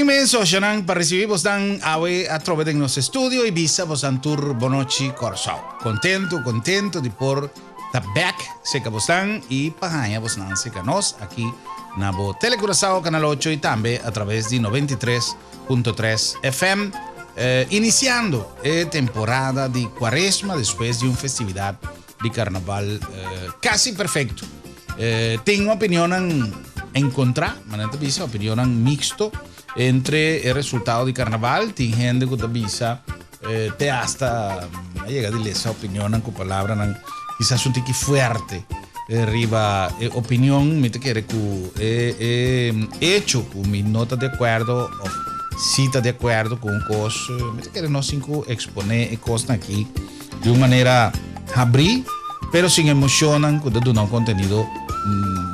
imenso, Shanang, para recibir vos dan a través de nuestro estudio e visa vos dan tour bonochi corsao. Contento de por the back se que vos dan e pahanha vos dan se que nos aqui na bo Telecurasao Canal 8 e também através de 93.3 FM. Iniciando a temporada de Quaresma depois de uma festividade de carnaval quase perfeito. Tenho uma opinião em contra, mas não visa opinião mixto entre o resultado de carnaval. Tem gente que visa te hasta chega a ler essa opinião com palavra quizás um tique forte. Arriba opinião me te quer que hecho com mi nota de acordo cita de acordo com coisa me te quer nós cinco exponer coisa aqui de uma maneira abrir pero sin emocionan cuando do um conteúdo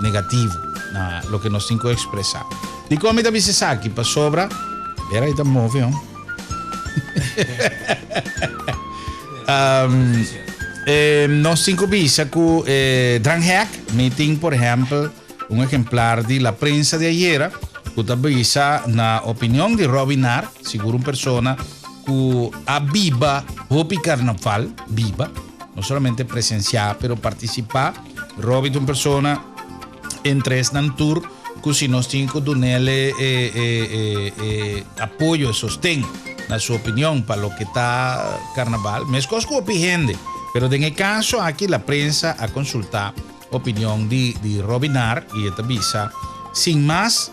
negativo na lo que nós cinco expressar de como da bice aqui para sobra era aí tá móvel nós cinco bisa que Dranghek meeting por exemplo exemplar de la prensa de ayer que bisa na opinião de Robinar seguro persona que a viva hopi carnaval viva no solamente presenciar pero participar Robin una persona en tres tour que si nos cinco donele apoyo e sostén na sua opinião para lo que está carnaval mes cosas que opinión pero en el caso aquí la prensa a consultar opinión de Robinar y esta visa sin más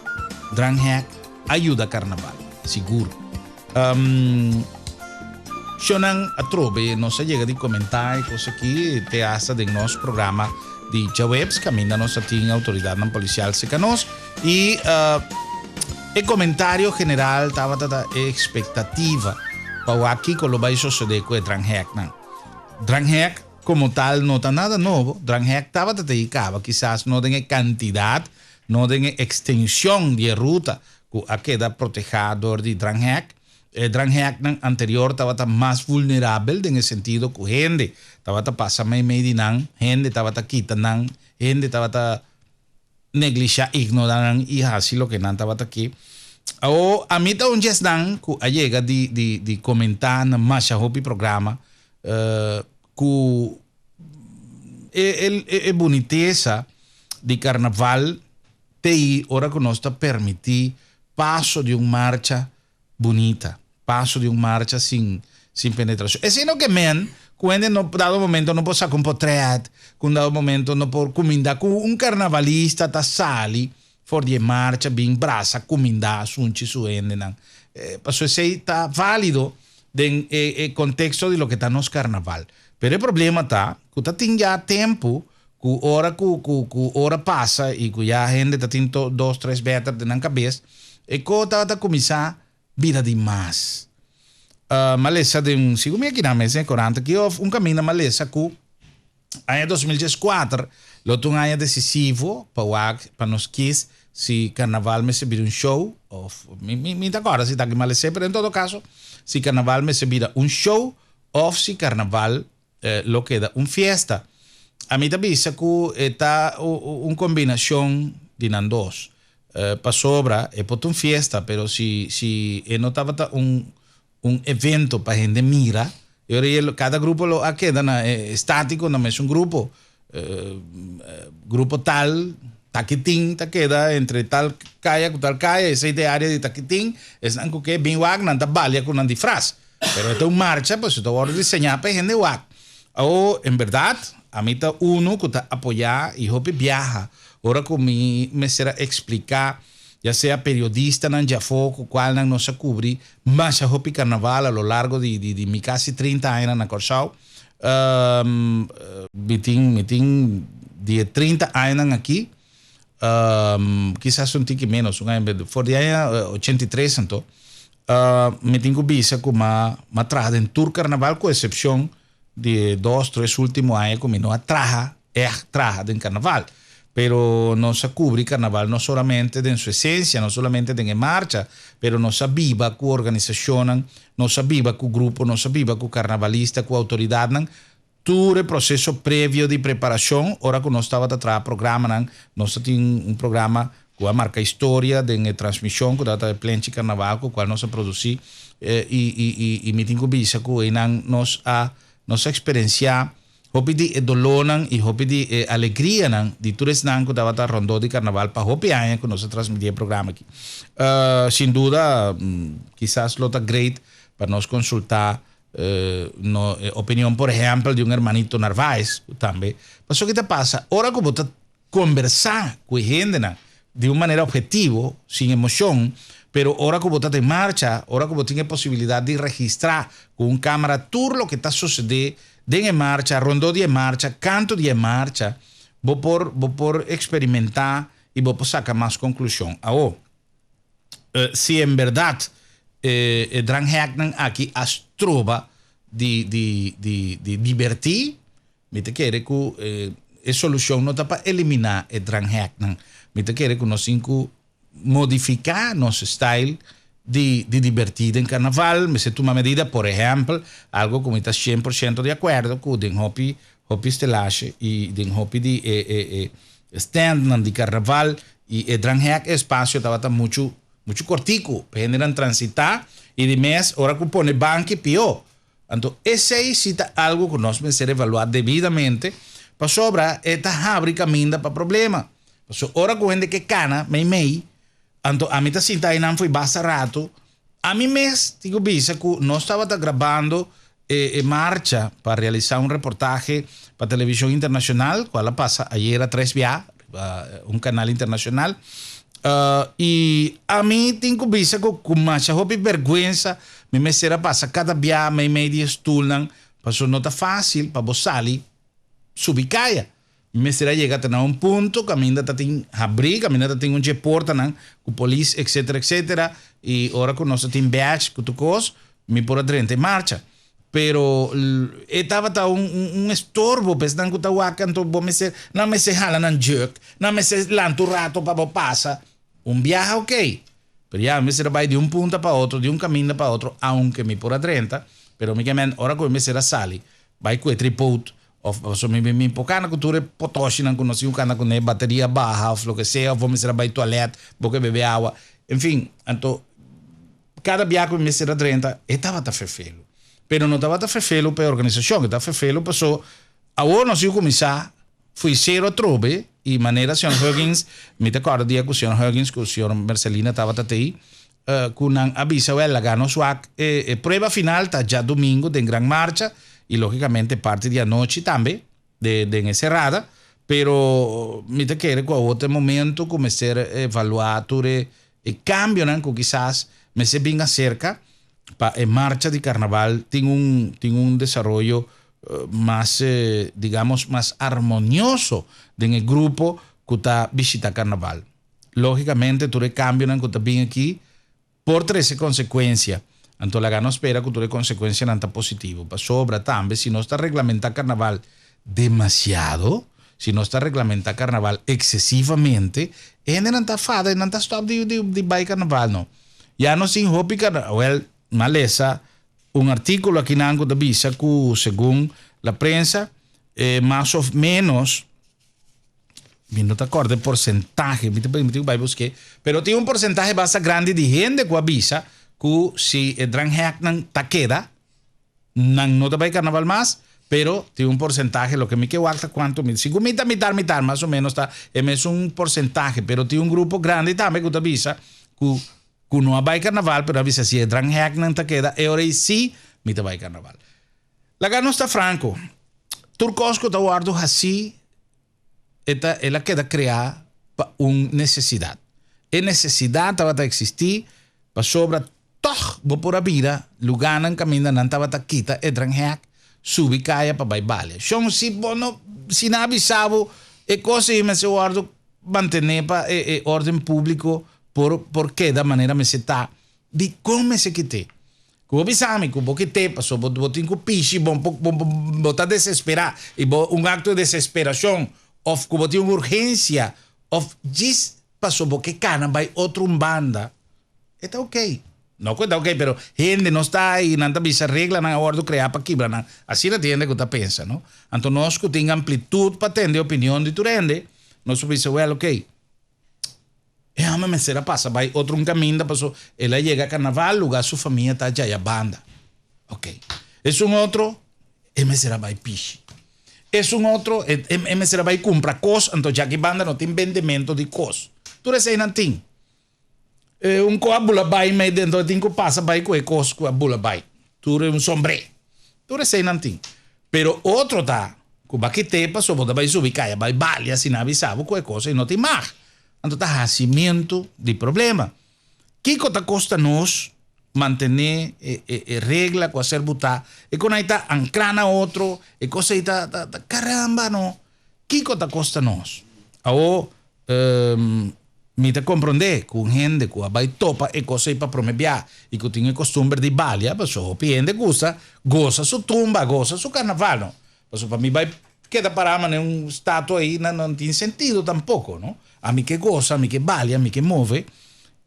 Dranghek ayuda a carnaval seguro Shonan a trove no se llega de comentar cosas aquí te hace de nos programa de webs camina nos a ti autoridad policial secanos y el comentario general estaba expectativa para aquí con lo que va a suceder con Dranghek Dranghek como tal no está nada nuevo Dranghek estaba dedicado quizás no de cantidad no de extensión de ruta que queda protegido de Dranghek Dranghek anterior estaba más vulnerable en el sentido que gente estaba pasando medinan gente estaba quitando gente estaba negligencia ignorando y así lo que no estaba aquí o a mí está un gestan que llega de comentar en más hopi programa que el boniteza de carnaval te ahora que nos está permitir paso de una marcha bonita paso de una marcha sin penetración. Es sino que cuando no dado momento no puedo sacar un portrait, cuando dado momento no puedo comindar con un carnavalista ta sali for de marcha bien brasa comindar sunchi suende paso ese está válido en el contexto de lo que está nos carnaval. Pero el problema está que está ya tiempo que hora pasa y que ya gente está teniendo 2-3 veces de la cabeza y que está comenzando vida demais. Malesa de sigo me aqui na mesa 40 que houve caminho malesa que em 2014 lotou ano decisivo para nós quis se carnaval me servir show of me agora se está aqui malesa pero em todo caso se carnaval me servir show ou se carnaval lo queda fiesta a mim também isso que está combinação de nandos para sobra por fiesta pero si no estaba evento para gente mira cada grupo lo queda estático no es un grupo tal taquitín queda entre tal calle esa área de taquitín es algo que bien wag nanta valia con un disfraz pero esta es una marcha pues esto va a diseñar para gente wag o en verdad a mí está uno que está apoyar y hope viaja ahora como me será explicar ya sea periodista en Jafoco, cual no se cubre, más a hopi carnaval a lo largo de mi casi 30 años en Corsao. Meeting de 30 años aquí, quizás un tique menos, por de año 83, entonces, meeting que visa como atrás en tour carnaval, con excepción de 2-3 últimos años, como no atraja en carnaval. Pero no se cubre carnaval no solamente en su esencia, no solamente en marcha, pero no se viva con organización, no se viva con grupo, no se viva con carnavalista, con autoridad, todo el proceso previo de preparación, ahora que no estaba atrás programa, no se tiene un programa que marca história de transmissão que data de Plenchi Carnaval, com qual nós produzimos e me tenho bisa que nós a nossa experiência hopi di dolonan e hopi di alegria nan di turis nan que dava rondou de carnaval para hopi año que nós transmitir o programa aqui. Sem dúvida, quizás lota great para nós consultar no opinião, por exemplo, de hermanito Narvaez também. Mas o que te passa, ora que você conversar com a gente de uma maneira objetiva, sem emoção, pero ora que você tem marcha, ora que você tem a possibilidade de registrar com câmera tudo o que está sucedendo de marcha, rondou de marcha, canto de marcha, vou por experimentar e vou sacar mais conclusão. Se em verdade Drangheknan aqui as trova de divertir, me te quer que a solução não está para eliminar o Drangheknan, me te quer que nós cinco modificar nosso style de divertir em carnaval, mas é uma medida, por exemplo, algo como está 100% de acordo com o hopi estelagem e o hopi de stand de carnaval e Dranghek espaço estava muito cortico, para gente transitar e de mês, hora que põe banco pior. Então, esse aí sim é algo que nós precisamos evaluar devidamente para sobrar esta abre caminho para problema. Porque hora que a gente que cana, meio, então, a mim está sentado e não foi bastante rato. A mim mesmo, digo, bisa que nós estava gravando marcha para realizar reportaje para televisão internacional, qual passa ayer a 3BA, canal internacional. E a mim tenho bisa que com marcha, houve vergonha, me será passa cada dia, meio de estulam, passou não está fácil para você ali, subir caia. Me será chegar a ponto que a minha tem abrir, que a minha tem reporta com a polícia, etc. E ora que nós temos badge, que tu cos, me por adrente marcha. Pero estava estorbo, pensando que estava canto, não me se hala nan jerk, não me se lanto rato para passa. Viaje ok, pero ya me será vai de ponto para outro, de caminho para outro, aunque me por adrente, pero me quemen, ora que me será sali, vai com o tripod. Of me pocana cultura potoshi não conheci cana com bateria barra ou o que seja, vou me ser para toalete, vou beber água, enfim, então cada viagem me será 30 estava tá fefelo, pero não estava tá fefelo para a organização, estava fefelo passou a o nós ia começar fui zero trobe e maneira senhor Huggins me recordo dia com o senhor Huggins com o senhor Marcelina estava tá aí com an avisa ela ganhou sua prova final tá já domingo de gran marcha y lógicamente parte de anoche también de encerrada, pero me te quiere que a otro momento comenzar a evaluar el cambio que quizás me se venga cerca para en marcha de carnaval tiene un desarrollo más digamos más armonioso en el grupo que está visita carnaval. Lógicamente todo el cambio que está bien aquí por 13 consecuencias. Então, la gana espera que tuve consecuencia nanta positivo. Para sobra también, si no está reglamentar carnaval demasiado, si no está reglamentar carnaval excesivamente, gente no está fada, no está stop de bike carnaval, no. Ya no sin hopi carnaval, maleza, un artículo aquí en Ango de Visa que según la prensa, más o menos, no te acuerdo el porcentaje, pero tiene un porcentaje bastante grande de gente que avisa que si el Drangheknan ta queda, no te va a carnaval más, pero tiene un porcentaje, lo que me queda cuánto, si mitad, más o menos, es un porcentaje, pero tiene un grupo grande también que te avisa que no va a carnaval, pero avisa si el Drangheknan ta queda, y ahora sí, me te va a carnaval. La gana está franco, Turcosco te guardo así, ella queda creada una necesidad. E necesidad va a existir para sobra toch vou por a vida lugar não caminha não estava taquita e Dranghek subi caia para baile então se não avisava é coisa que me se guardo manter para ordem público por que da maneira me se está de como se quite que avisame que vou quite passou vou ter que piche vou estar desesperar e acto de desesperação ou que vou ter uma urgência ou diz passou vou que cana vai outra banda está ok. No cuenta, ok, pero gente no está ahí, nada visa regla, nada orden crear para quebrar, así la tiene que usted piensa, ¿no? Entonces, nós que tenga amplitud para tener opinión de tu rende, nós subimos, well, ok, E a me será passa, vai outro um caminho, passou, ela chega a carnaval, lugar sua família tá já a banda. Ok. É um outro, e me será vai piche. É um outro, e me será vai comprar coisas, então já que banda não tem vendimento de coisas. Tudo isso aí não tem. Um co a bula vai, mas dentro tem que passa vai com a coisa com a bula vai. Tudo é um sombrero. Tudo isso aí não tem. Pero outro tá, com baquete, passou, vai subir, caia, vai bale, assim, não avisava com a coisa e não tem mais. Então está rascimento de problema. Que coisa custa nós manter regra com a ser botar? E quando aí está ancrar na outro, e coisa aí está, caramba, não. Que coisa custa nós? Ou, me te compreender com gente que vai topa e coisa aí para prometer e que tem costume de balia, pessoa piende goza sua tumba, goza seu carnaval, não? Pessoa para mim vai queda parada em status aí não tem sentido tampouco, não? A mim que goza, a mim que balia, a mim que move,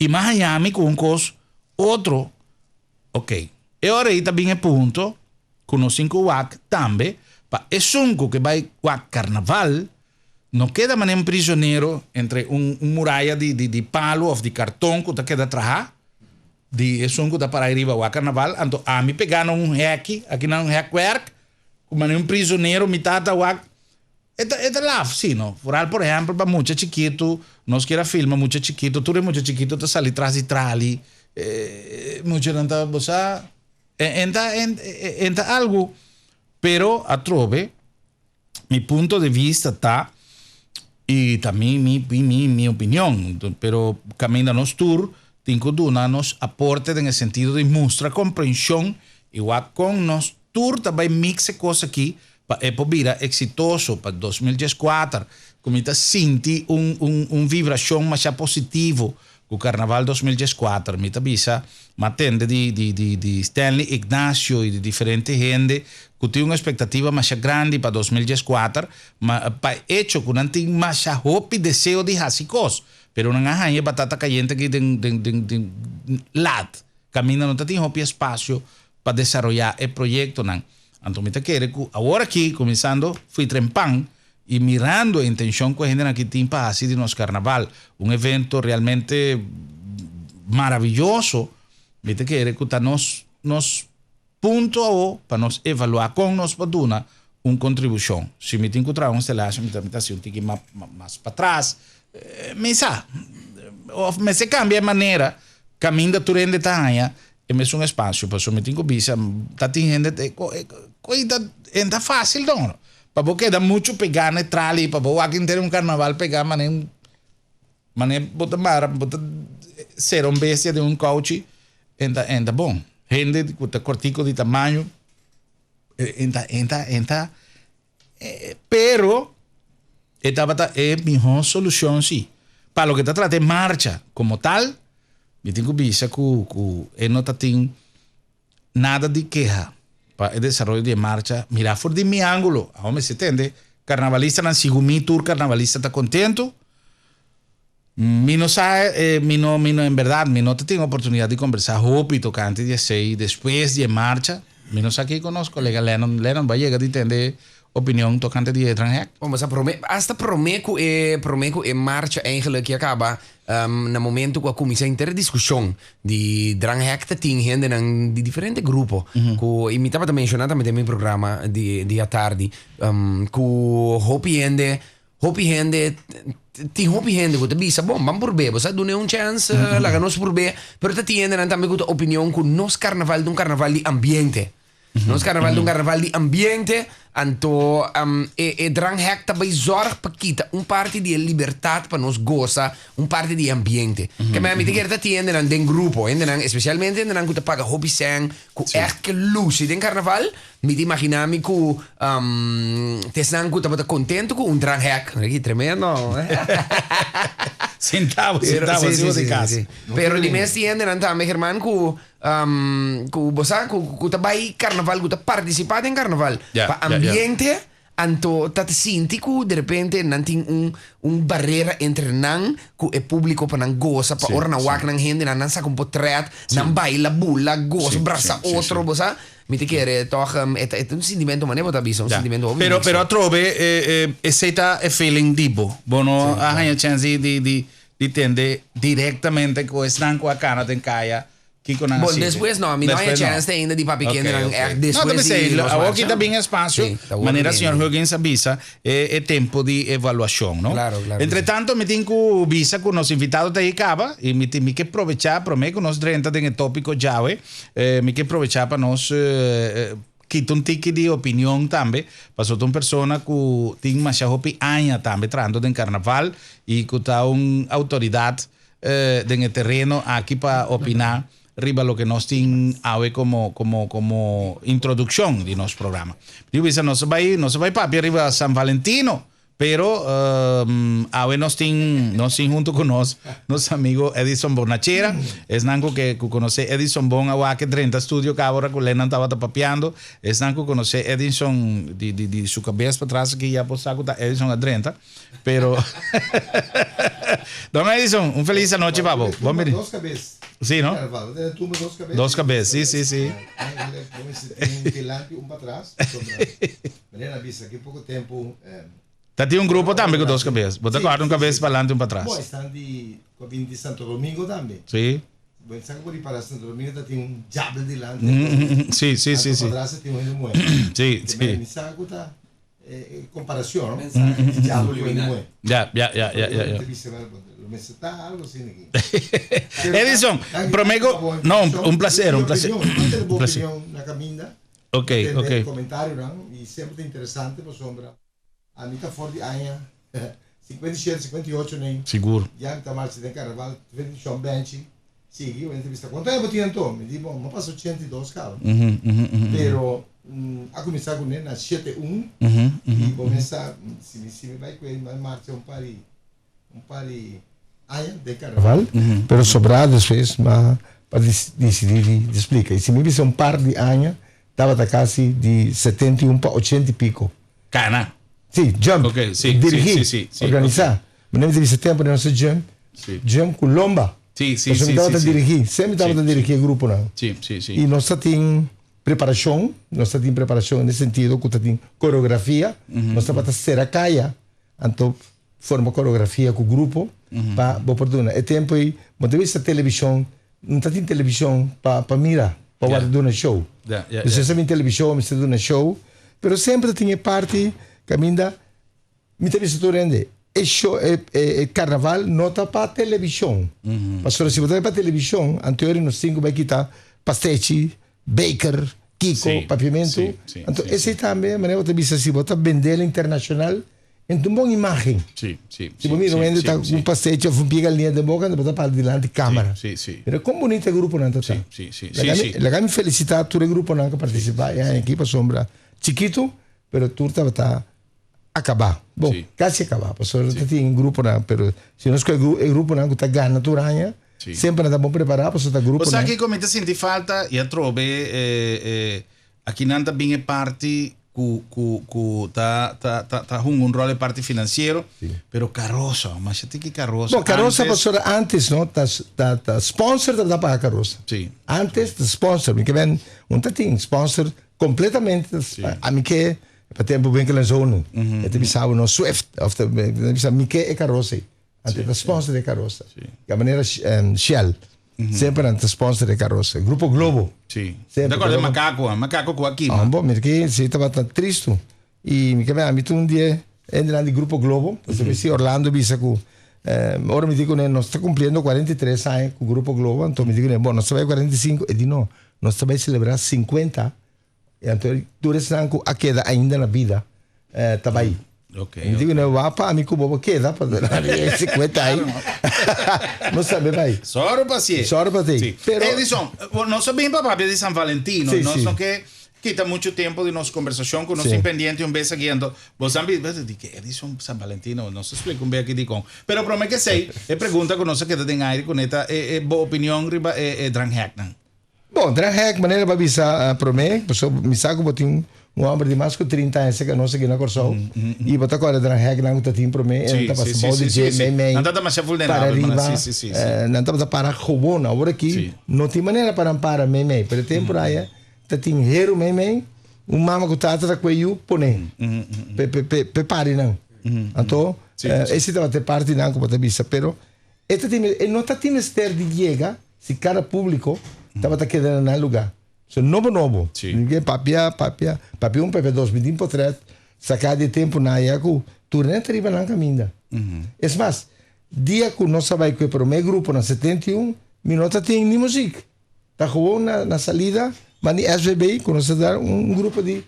e mais allá a mim com outro, ok. E ora aí também é ponto, com os 5 WAC também, para é sunco que vai WAC carnaval, não queda mané prisioneiro entre muralha de palo ou de cartão que queda atrás, de sunco da para arriba WAC carnaval, então a mim pegar hack, aqui não hackwork, como prisioneiro, mitad WAC. É lá, sim, não? Por exemplo, para muito chiquito, nós queira filmar muito chiquito, tudo é muito chiquito, tá ali atrás de trali, muito não tá, você, entra algo, pero a trove, mi ponto de vista tá, e também minha opinião, pero caminho nos tour, tem que dar-nos aporte no sentido de mostrar compreensão, igual com nos tour também mixa coisa aqui, é para vir exitoso para 2014, como está senti vibração mais positivo com o Carnaval 2014, me avisa, matende de Stanley Ignacio e de diferente gente que tem uma expectativa mais grande para 2014, mas para hecho que não tem mais hope e desejo de fazer coisas, pero não há batata caliente que tem lado, caminho não tem hope e espaço para desenvolver o projeto, não. Então, me quero que agora aqui, começando, fui trempão e mirando a intenção que a gente aqui tem para fazer de nosso carnaval, evento realmente maravilhoso, me quero que está nos ponto para nos evaluar com nos para dar uma contribuição. Se me tem que trazer uma estelagem, me tem que ir mais para trás, me se cambia a maneira, caminho da turende taia, e me um espaço, para me tem que visa, tá tem gente, coisa é fácil, não. Para porque dá muito pegar na trali, para você aqui ter um carnaval pegar, mané bota mara, bota ser bestia de um coach, ainda bom. Gente com cortico de tamanho, pero esta é melhor solução, sim. Para o que está tratando de marcha como tal, eu tenho que dizer que não tem nada de queja para o desenvolvimento de marcha. Mira, fora de meu ângulo, a homem se entende, carnavalista não sigo mi tour, carnavalista está contento. Mi no sabe, em verdade, mi não tenho oportunidade de conversar hope tocante de sei depois de marcha. Mi no sabe que conosco, colega Lennon vai chegar a entender opinião tocante de Dranghek. Maar hasta promeco e marcha eigenlijk que acaba no momento que começa a ter discussão de Dranghek tem gente de diferentes grupos. Que imitava também mencionar também no programa de à tarde, que hopi gente tem hopi gente que bisa bom, vamos por ver, você dá um chance, lá nós por ver, pero tem gente também com opinião que nós carnaval de carnaval de ambiente. Nós carnaval de carnaval de ambiente, então Dranghek também zorga para quitar parte de liberdade para nós gozar, parte de ambiente. Que me quer que tem em grupo, especialmente em que paga hobby sang, que é que luz de carnaval, me imagina me que tesnan que estava contente com Dranghek, que tremendo. Sentavo de casa. Pero de mes tienen também Germán que você que trabalha carnaval, que participa em carnaval, para ambiente, então tá senti que de repente não tem barreira entre não que é público para não goza, para ora não wak não gente não saca portrait, não baila bula, goza, braça outro, você me te quer toch é sentimento maneiro tá bicho, sentimento óbvio. Pero trove esse tá feeling dibo, bono a chance de tende directamente com esse nanco a cana tem caia que com Bom, depois não, a mim não é chance ainda de para pequeno, depois não, também sei, aqui também é espaço, maneira senhor Huggins avisa, é tempo de avaliação, não? Claro. Entretanto, me tenho que visa com nosso invitado da Icaba e me tenho que aproveitar para mim com nós drenta tem tópico já, me que aproveitar para nós que um tique de opinião também, para uma pessoa que tem mais opinião também, tratando do carnaval e que está uma autoridade no terreno aqui para opinar riba lo que nós temos como introdução de nosso programa. Eu disse, nós vai para riba San Valentino, pero nós temos junto com nós, nosso amigo Edison Bonachera, é nanco que conhece Edison Bon, agora que 30 estúdio que agora que o Lenan estava papeando, é nanco que conhece Edison de sua cabeça para trás, que já postava que Edison a 30, pero... Don Edison, feliz noite, babo. Bom dia. Dos cabeças. Sí, ¿no? Dos cabezas. Sí. Um para trás. Maneira vista que pouco tempo. Tem um grupo também com duas cabeças. Bota quatro cabeças para lá e para trás. Bom, estão de Santo Domingo também. Sim. Bom, sabe por para Santo Domingo tem um diabo de lá. Sim. Para trás tem um remoer. Sim. Me sabe que comparação, diabo de remoer. Já. Algo assim aqui. Edison, prometo. Não, um prazer. Boa opinião na caminha. Ok. Comentário, não? E sempre interessante, por sombra. A mim está forte, aia. 57, 58, nem. Seguro. Já está marcha de carnaval, 21 bench. Sim, eu entrevista. Quanto tempo tinha então? Me digo, bom, passo 82, cara. Pero, a começar com ele na 71. E começar, se me vai com ele, mas marcha um pari de carnaval, pero sobrado después para decidir explica. E se me visse par de anos, estava quase de 71 para 80 e pico. Cana. Sim, jump. Okay, dirigir, organizar. Mas não teve tempo de nosso jump. Jump com lomba. Sim. Sempre estava a dirigir, sempre dirigir o grupo não. Sim. E nós temos preparação, nesse sentido, que tem coreografia, nós estamos a ser a caia, então forma coreografia com o grupo para oportuna. É tempo aí, mas vista televisão, não tem televisão para mirar, para ver um show. Você sabe em televisão, me está dando show, mas sempre tem parte que ainda me tem visto rende. É show, é carnaval, não está para televisão. Mas se você vai para televisão, anterior nos 5 vai quitar pastete, baker, Kiko, papiamento. Então esse também é maneira de vista se você vender internacional. Então, uma boa imagem. Sim. Se você não está com um passeio, você pega a linha de boca, você para diante da câmera. Sim. Mas como bonito o grupo não está. Sim. Legal me felicitar todo o grupo não que participa. É a equipe sombra chiquito, mas tudo está acabar. Bom, quase acabar. Porque tem um grupo não, mas se nós o grupo não que está ganhando tudo aranha, sempre não está bom preparado para o grupo. Você aqui comenta senti falta e a trobe aqui não está bem parte que tá um rol de parte financeiro, pero carroça, mas tem que carroça. Bom, carroça passou antes, não? Tá sponsor da para carroça. Sim. Antes do sponsor, me que vem tem sponsor completamente a mim que para tempo bem que lançou no. Eu te pensava no Swift, of the me que é carroça. Antes do sponsor de carroça. De maneira Shell. Sempre antes sponsor de carroça. Grupo Globo. Sim. Agora é macaco com aqui. Bom, me que se estava tão triste e me que a mim um dia entra no Grupo Globo, você se Orlando visa com ora me digo nós está cumprindo 43 anos com o Grupo Globo, então me digo bom, nós vai 45 e digo não, nós vai celebrar 50. Então tu estás a queda ainda na vida, tá aí. Okay, me digo não vá para mim como vou queda para 50 aí. Não sabe vai. Só paciência. Pero Edison, nós sabemos para de San Valentino, nós não que quita muito tempo de nossa conversação com nosso pendiente um vez guiando. Você sabe que Edison San Valentino, não se explica bem aqui de com. Pero prometo que sei, pergunta que nós que tem aí com esta boa opinião riba Dranhack. Bom, Dranhack maneira para avisar prometo, pessoal me saco botinho um homem de mais de 30 anos que não sei na Corsol e botar agora Dranhack não está tem prometo, não está passando de J não está mais vulnerável, não está para robona, agora aqui não tem maneira para amparar meme, pelo tempo aí tá tem hero meme, mama que tá atrás com eu pone, prepare não, então esse estava ter parte não como tá vista, pero não está time ester de llega, se cada público estava quedando no lugar. So, novo. Ninguém papia, papi 1, papi 2, me dim potret, sacar de tempo na iaco, tu nem arriba na caminha. É mais, dia que nós sabemos que para o meu grupo na 71, minota tem nem música. Tá com na salida, mas ni SVB, quando nós dar grupo de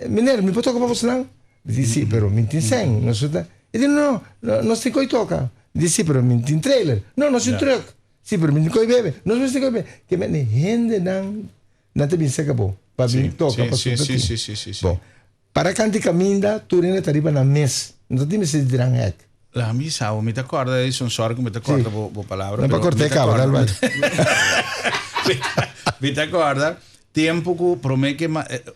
mineiro, me pode tocar para você não? Disse, sim, pero me tem 100, nós tá. Ele não, nós tem que tocar. Disse, sim, pero me tem trailer. Não, nós tem truck. Sim, pero me tem que bebe. Nós tem que bebe. Que me rende não te se acabou. Para mim toca para sim. Bom, para cantar caminha, tu ainda tá arriba na mesa. Não tem se dirán hack. La misa, me te acorda, é um sorry que me te acorda bo palavra. Não para cortar cabo, não vai. Me te acorda, tempo que promete que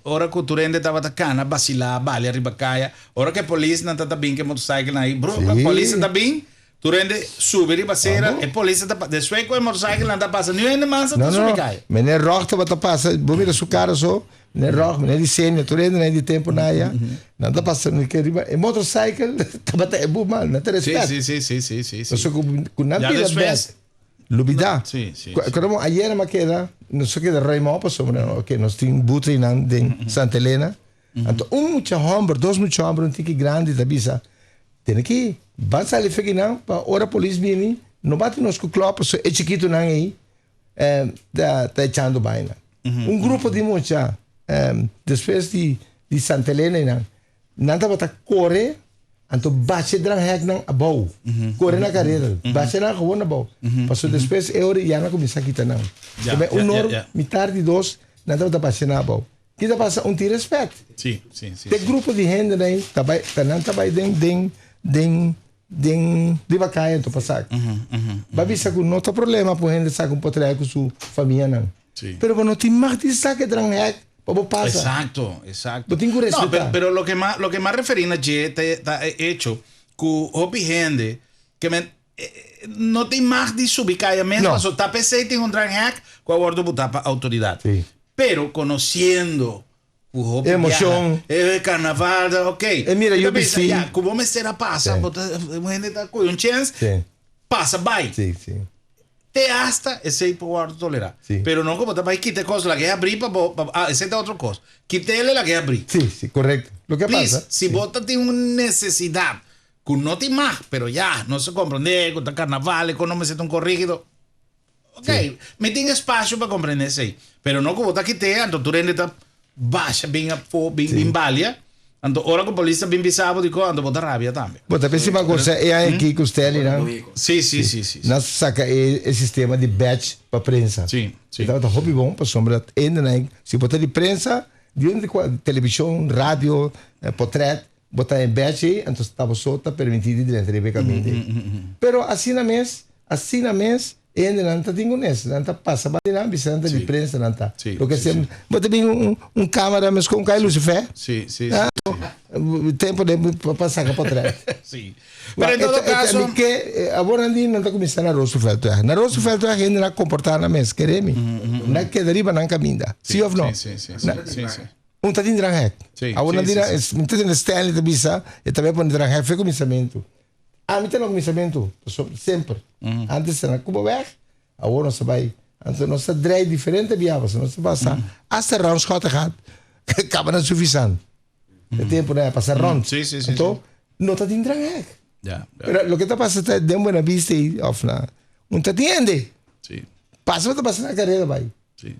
hora que o turende estava atacando, vacilar, bale arriba caia, hora que a polícia não está bem que motorcycle aí, bro, a polícia está bem, turende sube riba cera, a polícia está después com a motorcycle não está passando, nem ainda mais está subindo caia. Mas nem rock está passando, vou ver sua cara só. Nem rock, nem desenho, turende nem de tempo naia, não está passando que riba, a motorcycle está batendo bom mal, não tem respeito. Sim. Só com nada de Lubida. Sim. Quando ayer me queda, não sei que de Raimão passou, que nós tínhamos butre em Santa Helena. Então, muito homem, 2 muito homem, tique grande da bisa. Tem que vai sair feque não, para hora a polícia vir, não bate nos com klopa, só é chiquito não aí, tá echando baina. Grupo de muita, depois de Santa Helena, não tá bata corre. Então, baixa drang hek nang abaw. Corre na carreira. Baixa na rua na abaw. Passou depois, já não começa a quitar não. Também, metade de 2, não está baixa na abaw. Kita passa tiro respeito. Sim. Tem grupo de gente aí, não está de vacaia, então passar. Babi, sabe, não tem problema, por gente sabe um potreco com sua família não. Pero não tem mais de saque drang hek. Exacto. No, pero lo que más referina está hecho que hopi gente que no tem mais de subir caia mesmo, no. Só tá PC tem drag hack com a bordo botar para autoridade. Sí. Pero conociendo o hopi emoção, carnaval, ok. Mira, eu pensei, como me será passa, gente tá com chance. Passa, vai. Sim. Te hasta ese puedo tolerar. Sí. Pero no como te vas a quitar cosas, la que abrir para esa es otra cosa. Quítele la que abrir. Sí, correcto. Lo que Please, pasa. Si vos tienes una necesidad, que no te más, pero ya, no se comprende, con el carnaval, con no me siento un corrigido. Ok, me tiene espacio para comprender eso. Pero no como te quité, entonces tú eres baja, bien valia. Então, ora que a polícia bem bisava de quando botar rabia também. Bota, pensa uma coisa, é aqui que você ali, não? Sim. Nós saca o sistema de batch para prensa. Sim. Então, tá hobby bom para sombra, ainda não. Se botar de prensa, de onde televisão, rádio, portrait, botar em batch, então estava só tá permitido de entrar no caminho. Pero assim na mês, ainda não está tendo isso, não está passa, mas não precisa de prensa, não está. Porque sempre, bota bem câmera, mas com cai Lucifer. Sim. Tempo de passar para trás. Sim. Mas em todo caso, que agora não está começando a Roosevelt. Na Roosevelt a gente não comportar na mesa, queremos. Não que deriva não caminha. Sim ou não? Sim. Tá tendo drang. Agora não tem Stanley da bisa, e também pode drang foi começamento. Me tem começamento, sempre. Antes era como weg, agora nós vai. Antes nós drei diferente viagens, nós passa. Hasta round schot gaat, acaba não suficiente. O tempo né passar round. Sim. Então, não está tendo drang. Pero lo que está passando é de buena vista e off na. Não está tendo. Sim. Passa para passar na carreira vai. Sim.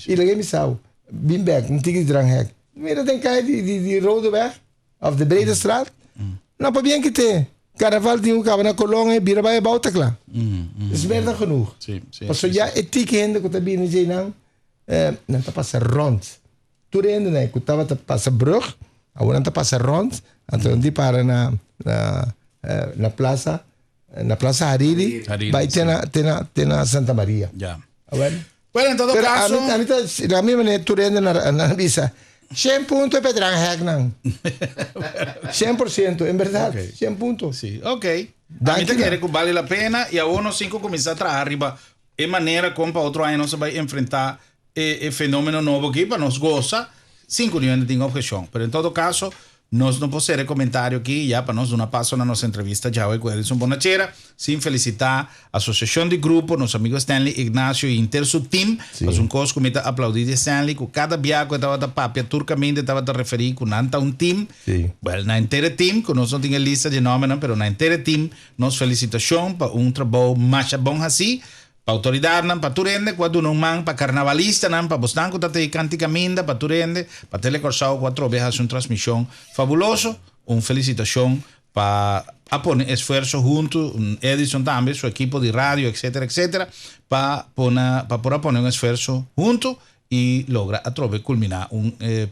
E lá me sal, bem back, não tem drang. Mira tem cai de road weg, of de brede straat. Não para bem que ter. Carnaval tinha cabo na Colônia, vira vai bauta lá. Is merda genoeg. Sim. Passo já etiqueta ainda que tá bem já não tá passa rond. Tudo ainda né, que tava tá passa brug, agora tá passa rond, então de para na plaza Hariri, vai ter na Santa Maria. Já. Bueno, em todo caso, a mim maneira tudo ainda na visa. 100 puntos é drang hack não. 100%, em verdade. 100 puntos. Sim, ok. A mim te quer que vale a pena e a uno 5 começar a trabalhar arriba. É maneira como para outro ano você vai enfrentar o fenômeno novo aqui para nos gozar. 5 não tem objeção. Mas em todo caso, nós não podemos ter comentário aqui, já para nós dar uma passo na nossa entrevista já com Edson Bonachera, sem felicitar a associação de grupo, nosso amigo Stanley, Ignacio e inteiro seu time, mas coisa que me aplaudir de Stanley, que cada viagem que estava da papia, turcamente estava a referir com nanta time, well, na inteira time, que nós não tínhamos lista de nomes, mas na inteira time, nós felicitação para trabalho mais bom assim, para autoridade, para Turende, quando não man, para carnavalista, para Bostanco, para ter cantica minda, para Turende, para Telecorsao, 4 vezes uma transmissão fabuloso. Felicitação para poner esforço junto, Edison também, seu equipo de rádio, etc., para poner esforço junto e logra a trove culminar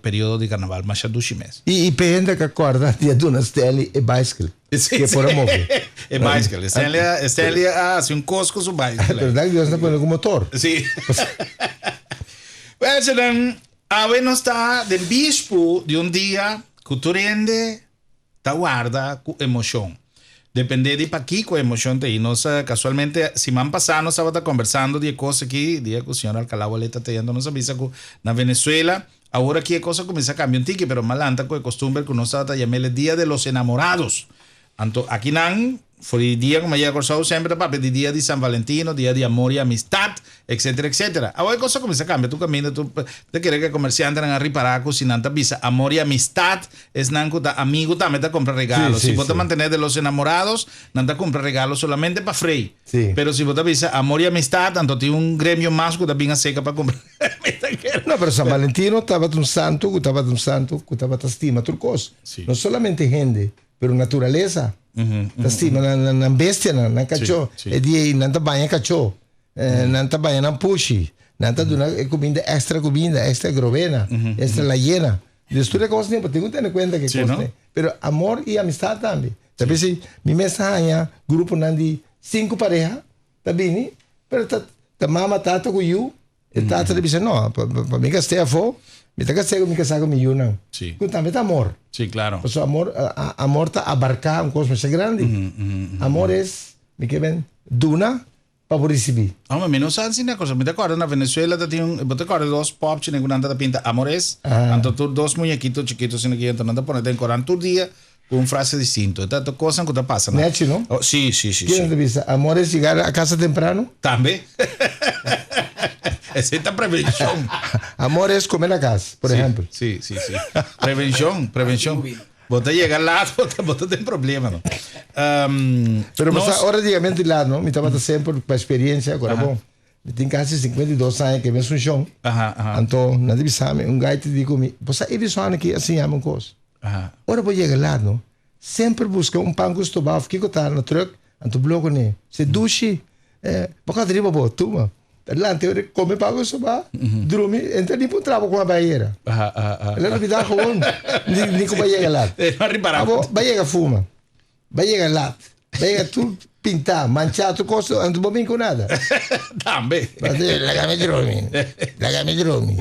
período de carnaval mais de 12 meses. E gente que acorda dia do Stanley e bicycle. Que por amor. É bicycle. Stanley hace cosco su bicycle. Verdade que Deus não põe com motor. Sim. Well, então, a ver não está de bispo de dia que tu rende, ta guarda com emoção. Depende de para aqui com emoção tem. Nós, casualmente, semana passada, nós estávamos conversando de coisa aqui, dia que o senhor Alcalá está tendo, nós avisa que na Venezuela, agora aqui a coisa começa a cambiar um tique, pero malanta com o costume que nós estávamos chamando Dia de los Enamorados. Então, aqui não, foi dia como já conversado sempre, para pedir dia de San Valentino, dia de amor e amistad, etc. Agora a coisa começa a cambiar, tu caminho, tu queres que comerciante não reparar que se não te avisa amor e amistad, es não que amigo também te compra regalos. Si vos te mantenés de los enamorados, não te compra regalos solamente para frei. Pero si vos te avisa amor e amistad, então tem gremio más que te vinga seca para comprar. No, pero San Valentino estava um santo, que estava te estima turcos. Não solamente gente, pero natureza. Estima na bestia, na cachorro. E dia não te banha cachorro. Não te banha na puxi. Não te dá comida, extra grovena, extra la llena. Destura coisa nem, tenho que ter conta que coisa nem. Pero amor e amistad também. Sabe se mi mensagem, grupo de 5 parejas, tá bem? Pero ta mama tata com you, e tata diz não, para mim que esteja fo, me tá casado com mi you não. Sim. Com também amor. Sim, claro. O sea, amor tá abarcar coisa mais grande. Amor é, me que ven, duna para receber. Ah, mas não sabe assim a coisa. Me acordo na Venezuela, te acordo dos pop, que não te pinta amores. Então, tu dois muñequitos chiquitos assim aqui, então não te põe em corante todo dia com frase distinto. Então, tu coisa que te passa, não? Nechi, não? Oh, sim. Quem te diz? Amor é chegar a casa temprano? Também. Essa é a prevenção. Amor é comer na casa, por exemplo. Sim. Prevenção. Você chegar lá, você tem problema, não? Pero mas a hora de chegamento lá, não? Me estava sempre para experiência, agora bom. Eu tenho quase 52 anos que vem um chão. Então, não deve saber, gajo te diz comigo, você é isso aqui, assim, é uma coisa. Ora, vou chegar lá, não? Sempre busca pão com estobal, que está no truck, então bloco, né? Se duche, porque driba, pô, tuma. Lá, eu come pão com estobal, dorme, entra nem para o trabalho com a banheira. Ela não me dá ruim, nem como vai chegar lá. Vai chegar fuma, vai chegar lá, vai chegar tudo pintar, manchar, tu costa, não vou bem com nada. Também. Lágame dromi.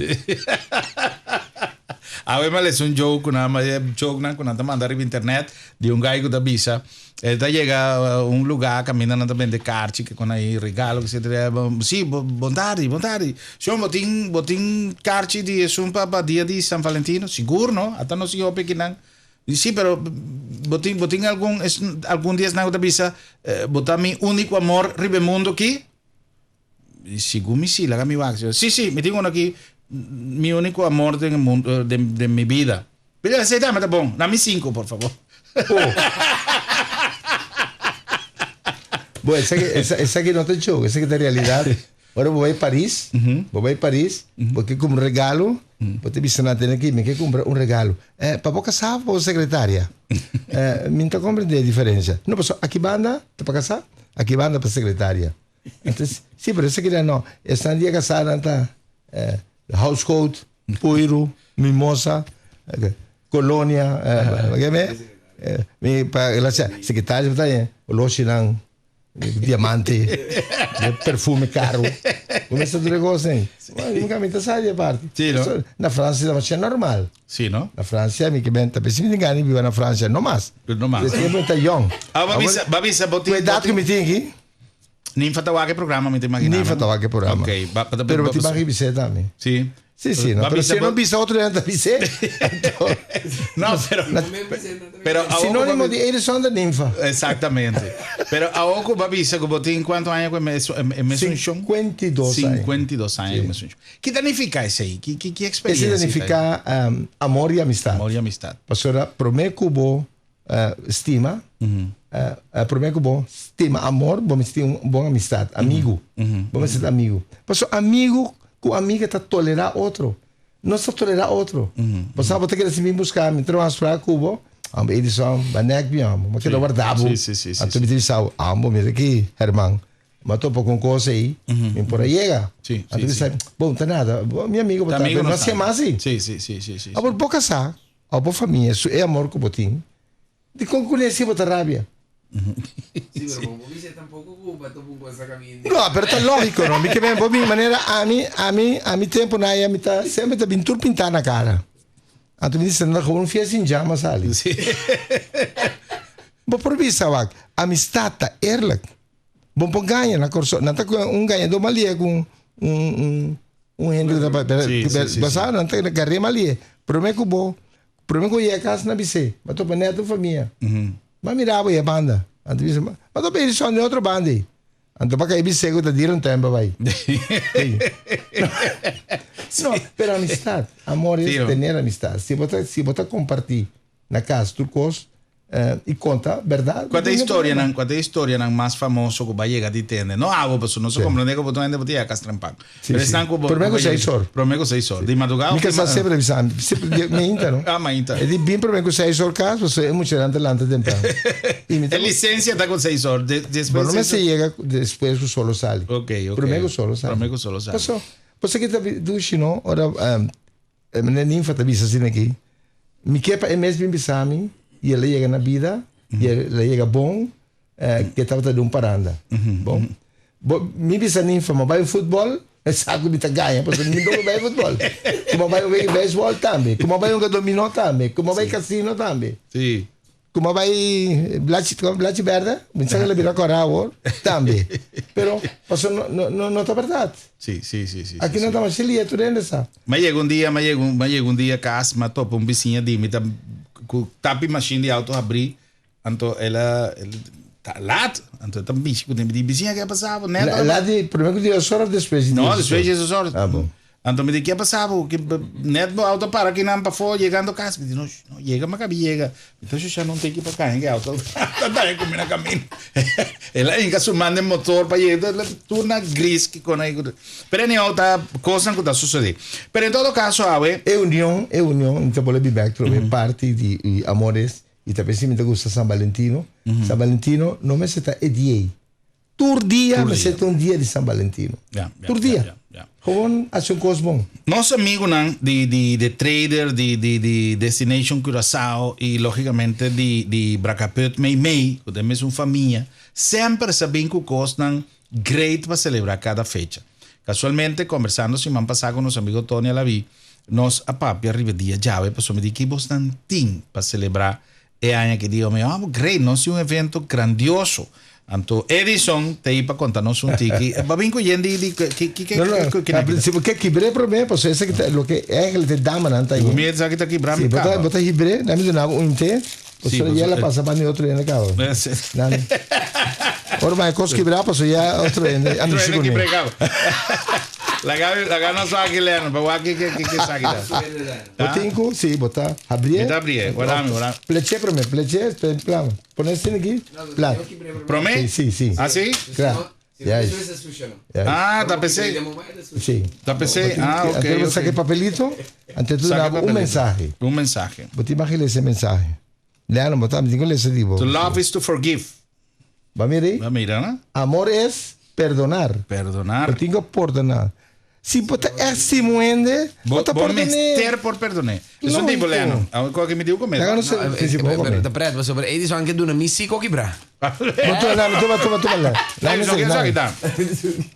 A veces es un joke, nada más joke, cuando mandar en internet de un gallo que avisa, él llega a un lugar, camina a vender carchi, que con ahí regalo, que se trae, sí, bondade. Yo botín carchi de un para día de San Valentino, seguro, ¿no? Hasta no sigo pequeño. Sí, pero botín algún día no te avisa, botar mi único amor ribe mundo aquí. Según sí, la mi wax. Sí, me tengo uno aquí. Mi único amor del mundo, de mi vida. Pero ese dame, está bom. Dame 5, por favor. Bueno, esa que no te show, esa que es realidad. Ahora voy a París, porque como regalo, vou te dizer nada aqui, me quer comprar um regalo. Para casar ou secretária? Me não compreende a diferença. Não, mas aqui banda para casar, aqui banda para secretária. Então, sim, mas essa que não. Essa dia casar, não está. Household, Poiro, Mimosa, Colônia, para secretária, está aí, o Lochinang, diamante, perfume caro. Começa a negócio, hein? Nunca me sai a parte. Sim, não? Na França é normal. Sim, não? Na França, me que bem, talvez se ninguém vive na França, não mais. Não mais. Esse tempo está young. Babisa, botin. Cuidado que me tem aqui. Nem fatawa que programa, me te imagina. Nem fatawa que programa. Ok. Pero te imagina você também. Sim. Sì, no, però se non bisa outro dentro da bise. No, pero Sinônimo de Edison da ninfa. Exatamente. Pero a Oco Babisa, que botin quanto anos é mesmo chão? 52 anos. 52 anos é mesmo chão. Que danifica isso aí? Que experiência? Esse danifica amor e amistade. Amor e amistade. Pastora, promete que bo estima, promete que bo estima amor, bom estima bom amistade, amigo. Bom ser amigo. Pastor, amigo com amiga tá tolerar outro. Não só tolerar outro. Pastor, você quer assim me buscar, me trazer para Cuba. Edison, banek biamo, mas que não guardavo. Sim. Então me disse, mira aqui, Herman, mas tô com coisa aí, me por aí chega. Então me disse, bom, tá nada, meu amigo, tá bem, mas é mais assim. Sim. Agora, por casar, a boa família, é amor que botim. De como conheci botar rábia. Sì, però non mi tampoco Cuba, dopo questa camminata. No, però è logico, no? Mica bem, in maniera, a mi tempo, na a mi tá sempre tá bem turpintar na cara. Então me disse, não, como um fies em jama, sali. Sim. Bom, por vista, amistade tá eerlijk. Bom, por ganha na corso, não tá com ganha do malia com Henry da basar, não tá na carreira malia. Prometo bom, prometo que ia casa na bise, mas tô neto família. Mas mirava a banda. Então disse, mas tô bem só de outra banda. Então para que bise que tá dir tempo vai. Não, pero amistade, amor é ter amistade. Se você compartilhar na casa turcos e conta verdade. Qual é a história mais famosa que vai chegar de tende? Não há pessoa, não se compreende que botou ainda botia castrampado. Mas estão com prometo 6 horas. Prometo 6 horas. De madrugada. Me casa sempre avisando, sempre me inta, não? Ah, me inta. E de bem prometo 6 horas casa, você é muito adelante temprano. A licença está com 6 horas. Depois não se chega depois que o solo sai. Ok. Prometo solo sai. Passou. Você que está duche, não? Ora, a minha ninfa está vista assim aqui. Me quepa é mesmo bisami. E ele chega na vida, e ele chega bom, que estava dando paranda. Bom, me bisa ninfa, mas vai futebol, sabe que me ganha, porque me dou vai futebol. Como vai o beisebol também, como vai o dominó também, como vai cassino também. Sim. Como vai Blachi Verde, me sabe que ele vira coral também. Pero, passou não está verdade. Sim. Aqui não está mais cheia, tu não sabe. Mas chega um dia, casa, mas topa um vizinho de mim, com tapi machine de auto abrir, então ela tá lá, então tá bicho, com de vizinha que passava, né? Lá de primeiro dia horas depois. Não, depois de horas. Ah, bom. Então me disse que passava, que net do auto para aqui não para fora, chegando a casa, me disse, não chega, mas cabe chega. Então eu já não tenho que ir para cá, que auto tá aí comigo no caminho. Ela ainda sumando motor para ir, turna gris que com aí. Pero nem outra coisa que está sucedendo. Pero em todo caso, é união, então vou levar back para parte de amores e também se me gusta San Valentino. San Valentino não me seta é dia. Tur dia me seta dia de San Valentino. Tur dia. Gewoon ação coisa bom. Nosso amigo de trader de Destination Curaçao e logicamente de Bracapet Meimei, que temos uma família, sempre sabem que costam great para celebrar cada fecha. Casualmente, conversando semana passada com nosso amigo Tony Alavi, nós a papi arriba dia já, pessoal me diz que bastante tem para celebrar e aí que digo, great, nós é um evento grandioso. Então, Edison tem aí para contar-nos um tiki. Vai bem com o Yendi que quebrei para mim, pois esse que o que é ele te dá mana tá aí. O medo que tá quebrando. Sim, bota quebrei, na mesma um te, pois ela passa para outro ainda cá. Ora vai cos quebrar, pois já outro ainda, ando seguro. Lagar não só aqui lendo, para o aqui que sabe da. Botinho, sim, botar, abrir. Guardame. Pleche para mim, pleche, plan. Põe assim aqui, plan. Promete? Sim. Assim? Claro. Ah, tá pensei. Sim. Tá pensei. Ah, ok. Então eu saquei papelito, antes de dar mensagem. Mensagem. Botei mais esse mensagem. Leandro, botar, me digo esse tipo. To love is to forgive. Va mirar? Va mirar, né? Amor es perdonar. Eu tenho que perdonar. Se você é se moende, você perdonar. Por perdonar. Isso não tipo, Leandro. Qual que me diu comer? Não, tá preto, mas sobre Edison anche do namici co quebrar. Toma lá.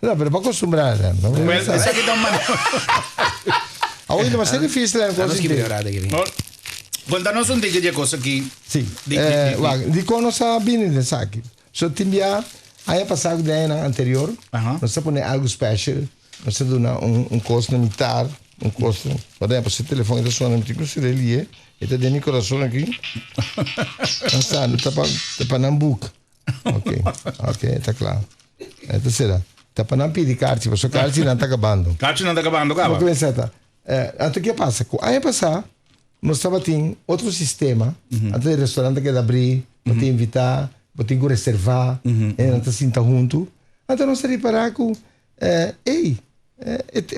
Não, pero para acostumbrar. Isso aqui dá uma... Ahora vai ser difícil. Conta-nos um dia de coisa aqui. Sim. De como nós sabemos aqui. Só tinha aí passado da ano anterior, nós põe algo especial. Nós temos um curso militar um custo. Por exemplo, se o telefone está sonando, tipo, se ele é, está dentro do coração aqui. Pensando, está para Nambuca. Ok, está claro. Então será. Está para não pedir cartas, porque o cartas não está acabando. Cartas não está acabando, cara. Porque pensa, então o que passa? Aí passar, nós estava tem outro sistema. Até o restaurante que abrir, pode invitar, pode reservar, não está assim junto. Então nós reparar que,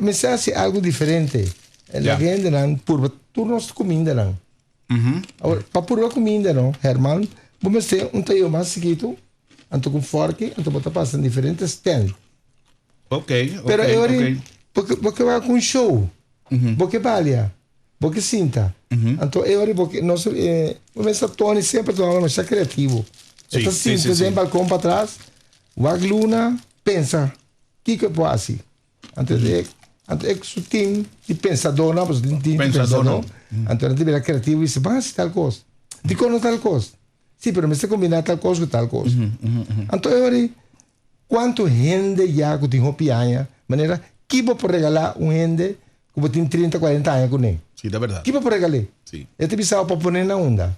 me se hace algo diferente. A gente não, por turnos de comida não. Para por a comida não, Herman, vamos ter taio mais chiquito, então com forque, então botar passando diferentes stands. Pero porque vai com show, porque balia, porque cinta. Então porque nós vamos a Tony sempre trabalhamos está criativo. Esta cinta tem balcão para trás, o Luna pensa, que pode assim? Então é que o time de pensador não, mas tem pensador. Então ele é criativo e diz, mas tal coisa, de como tal coisa. Sim, pero me está combinando tal coisa com tal coisa. Então quanto gente já que tem pianha, maneira que vou regalar gente que tem 30, 40 anos com ele. Sim, é verdade. Que vou regalar? Sim. Eu te precisava para pôr na onda.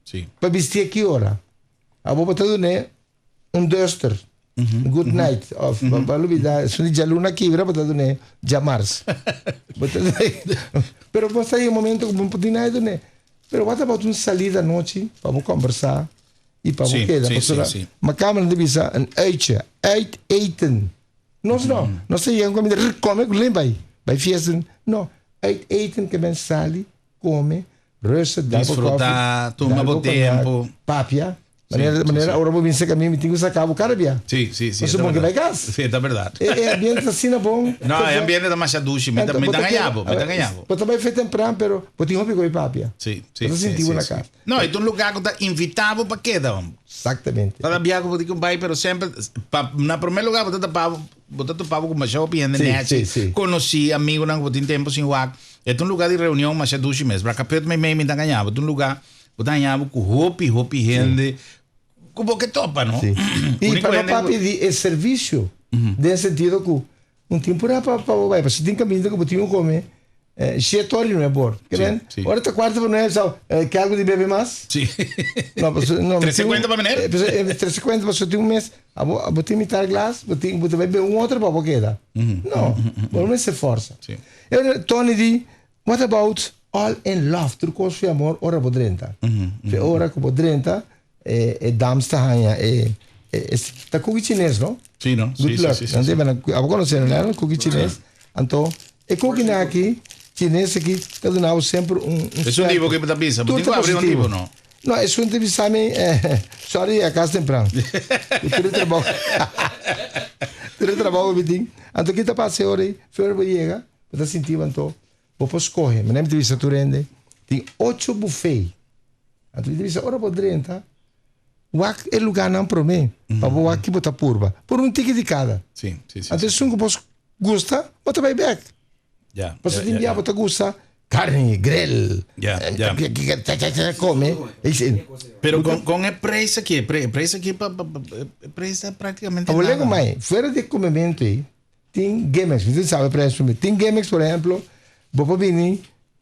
Sim. Para vestir aqui hora. Eu vou botar duster. Good night. Para olvidar, se de luna aqui, vou botar jamars. Pero você aí um momento como não nada, né? Pero what about salir à noite para conversar? E para o quê? Mas câmera de visa, eten. Nós não. Nós saímos comida, come, lembra aí. Vai festa. Não. Eten que vem sali, come, resta, desfrutar, toma bom tempo. Papia. Maneira, agora vou vir ser caminho, me tenho que sacar o cara, bia. Sim. Você bom que vai gás? Sim, é verdade. É ambiente assim, não bom. Não, é ambiente da massa duche, me dá ganhavo. Mas também foi temprano, pero vou ter roupa com papia. Sim. Você sentiu na casa. Não, é um lugar que está invitado para quê, não? Exatamente. Para viajar com o pai, pero sempre, na primeiro lugar, você está pavo com machado piende, né? Conheci amigos não tem tempo sem wak. É um lugar de reunião, massa duche mesmo. Para capeta me dá ganhavo. É um lugar ganhava com roupa gente, como que topa, não? E para não pedir esse serviço, nesse sentido que temporada para você tem caminho que você tem que comer, cheio não é bom, agora está quarta para não é só, quer algo de beber mais? Sim. Não, 350 para menino? 350 você tem mês, você imitar glass, você vai beber outro para você dar. Não, vamos ser força. Tony di, what about all in love, tudo com o amor, ora podrenta. Ora com podrenta, damsta hanha, tá cookie chinês, não? Sim, não? Good luck. Não deve, eu conheço, não? Cookie chinês. Então, cookie aqui, chinês aqui, está dando sempre é um tipo que está pensando, mas tem que abrir um tipo, não? Não, é um tipo, sabe, sorry, a casa temprano. Tudo trabalho, biting. Então, o que está passando aí? Foi para chegar, para sentir, então, vou escolher, mas não me diz, tem 8 buffets. Então, me diz, ora podrenta, wak é lugar não para mim, para o wak que botar por ticket de cada. Sim. Então, se você gosta, bota vai back. Você tem dia, bota gosta, carne, grill, come. Pero com a preço aqui, preço é praticamente nada. Lego mais, fora de comimento aí, tem games, você sabe preço, tem games, por exemplo, vou vir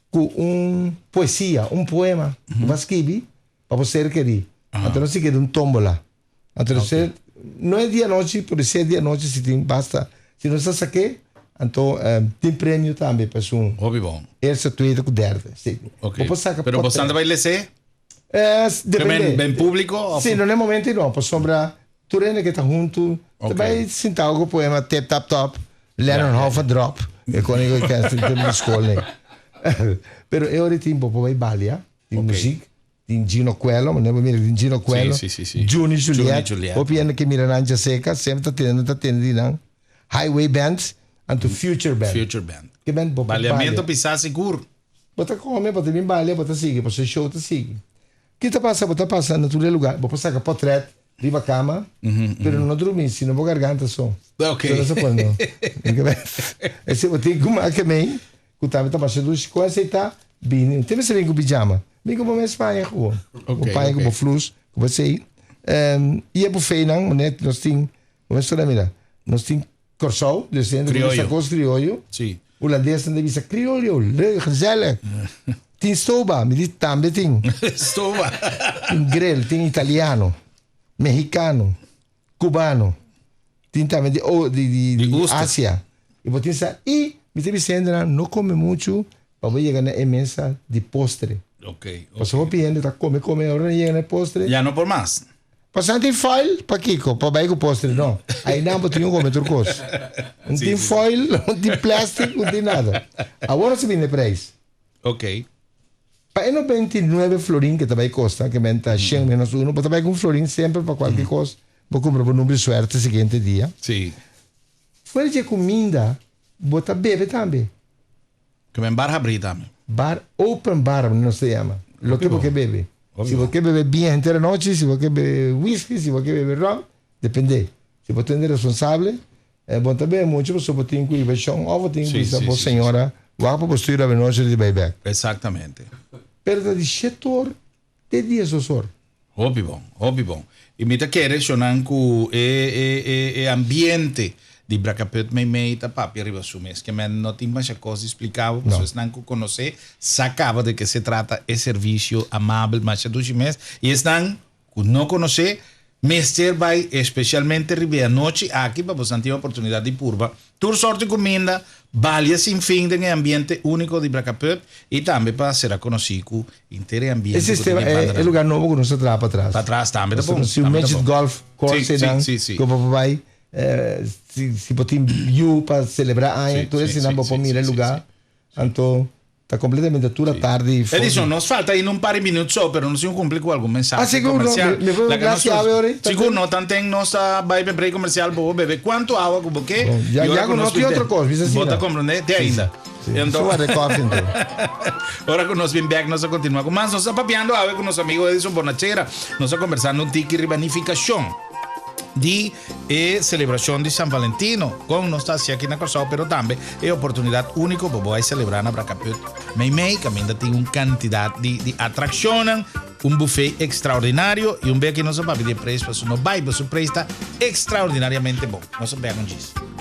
com poesia, poema, para escrever, para você querer. Então não se quer tombola. Então não é dia-noite, por ser dia-noite, se tem basta. Se não se saque, então tem prêmio também para um. Hobby bom. Esse tweet com derde. Ok. Pero você vai ler? Depende. Bem público? Sim, não é momento não. Para sombra, tu que está junto, você vai sentar o poema tap tap top, Lennon half a drop. É quando eu quero sentir na escola. Pero eu ora tempo para vai balia, tem música. Tem Gino Coelho, mas não é tem Gino Coelho, Juni Juliet, o piano que mira na seca, sempre está tendo Highway Band e Future Band. Que band baleamento pisar seguro. Bota come, bota bem balé, bota sigue, bota show, bota sigue. Que tá passando em todo lugar, vou passar com portrait, riba cama, pero não dormir, senão vou garganta só. Ok. Não se pode não. Esse eu tenho que comer também, que tá passando dos coisas aceitar, bem, tem que ser com pijama. Bem como a Espanha, o pai com o flus, com você. E é buffet não, né? Nós temos, vamos lá mira, nós temos corção, descendo com essa coisa criollo. Sim. holandês não devia crioulo, leuk, gezellig. Tem soba, me diz também tem. Soba. Tem grill, tem italiano, mexicano, cubano. Tem também de Ásia. E você pensa, e me está dizendo, não come muito, para chegar na mesa de postre. Ok. Você vai pedindo, tá come, agora chega na postre. Ya no por más. Passando foil para Kiko, para baixo o postre, não. Aí não, para tinha comer outra coisa. Não tem foil, não tem plástico, não tem nada. Agora se vende preço. Ok. Para 29 florin que também custa, que menta 100 menos 1, para também com florin sempre para qualquer coisa. Vou comprar por número de suerte no seguinte dia. Sí. Fora de comida, bota bebe também. Que me embarra brita. Bar, open bar, não se chama. Lo que você bebe. Se você bebe bem inteira noite, se você bebe whisky, se você bebe rum, depende. Se você é responsável, é bom também muito, você pode ter um cuidação, ou você tem que boa senhora, guapa, para construir a noite de bebê. Exatamente. Perda de setor, de dias o sor. Óbvio bom. E me quer sonar com o ambiente de Bracapet me tá papi arriba su mes que me não tem mais coisa explicável, vocês não conhecer, sacava de que se trata é serviço amável, mas do mês e estão não conhecer, Mister vai especialmente arriba à noite aqui para você ter a oportunidade de purba, tour sorte de comida, vale sem fim de ambiente único de Bracapet e também para ser conhecido inteiro ambiente. Esse sistema é lugar novo que não se trava para trás. Para trás também, tá bom. Se o Magic Golf Course sim. que vai se botar you para celebrar ano, então esse não vai mirar lugar. Então está completamente toda tarde. Edison, nos falta aí um par de minutos só, pero não se cumpre com algum mensagem comercial. Me vou dar chave agora. Seguro não tem nossa vai para comercial para beber. Quanto água com você? Já não tem outra coisa, bota compreender tem ainda. Então, agora que nós vem back, nós continuamos. Mas nós estamos papiando água com nosso amigo Edison Bonachera. Nós estamos conversando um tique de ribanificação de celebração de San Valentino com nós está aqui na Corsão, pero também é oportunidade única para você celebrar na Bracapet. Meio que ainda tem uma quantidade de atrações, um buffet extraordinário e um bem que nós vamos pedir preço para o nosso bairro, o preço está extraordinariamente bom. Nós vamos ver com isso.